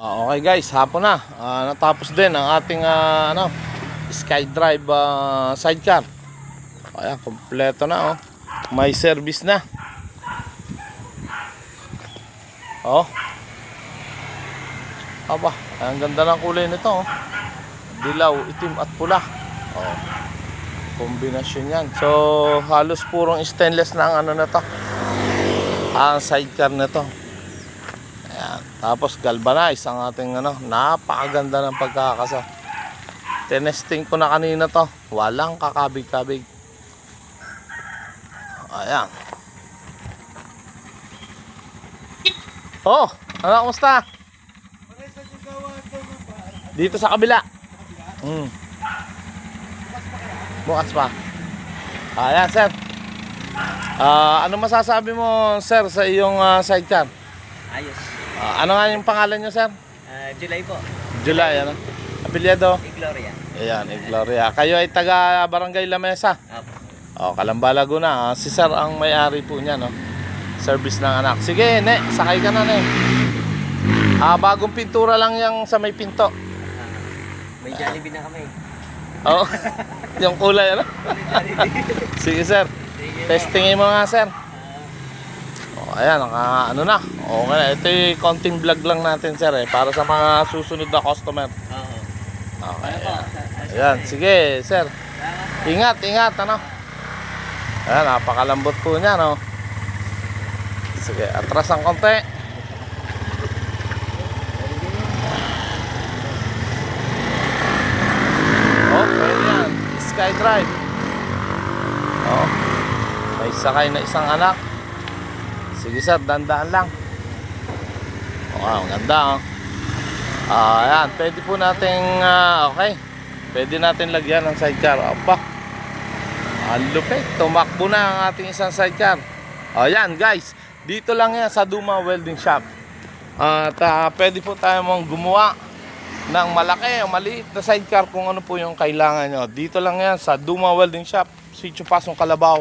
Okay guys, hapon na. Natapos din ang ating SkyDrive sidecar. Ayan, kompleto na oh. May service na. Oh. Aba, ang ganda ng kulay nito oh. Dilaw, itim at pula. Oh. Kombinasyon yan. So, halos purong stainless na ang ano na to. Ang sidecar na to. Ayan. Tapos galvanize ang ating napakaganda ng pagkakasa. Tinesting ko na kanina to. Walang kakabig-kabig. Ayan. Oh, ano, kumusta? Dito sa kabila. Bukas pa. Ayan, sir. Ano masasabi mo, sir, sa iyong sidecar? Ayos. Ano nga yung pangalan nyo, sir? July po. July, ano? Apelyido? Igloria. Ayan, Igloria. Kayo ay taga Barangay La Mesa. Apo. Calamba, Laguna. Si sir ang may-ari po niya, no? Service ng anak. Sige, ne, sakay ka na, ne. Bagong pintura lang yung sa may pinto. May Jollibee na kami. Oo. Yung kulay, ano? Sige, sir. Sige. Testingin mo nga, sir. Ayan, ano na. Okay na. Ito yung konting vlog lang natin, sir, para sa mga susunod na customer. Oo. Okay. Ayan, sige, sir. Ingat, ingat, ano? Ayan, napakalambot po niya, no? Sige, atras ang konti. Okay, yan. SkyDrive. Oh, may sakay na isang anak. Sige, sir, dandaan lang. Wow, ganda, oh. Ayan, pwede po nating, okay. Pwede natin lagyan ng sidecar. Aba, ang lupit. Tumakbo na ang ating isang sidecar. Ayan, guys. Dito lang yan sa Duma Welding Shop. At pwede po tayo mong gumawa ng malaki o maliit na sidecar kung ano po yung kailangan nyo. Dito lang yan sa Duma Welding Shop, Sitio Pasong Kalabaw,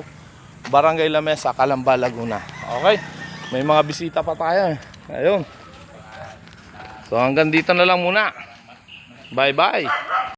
Barangay La Mesa, Calamba, Laguna. Okay? May mga bisita pa tayo. Ayun. So hanggang dito na lang muna. Bye bye.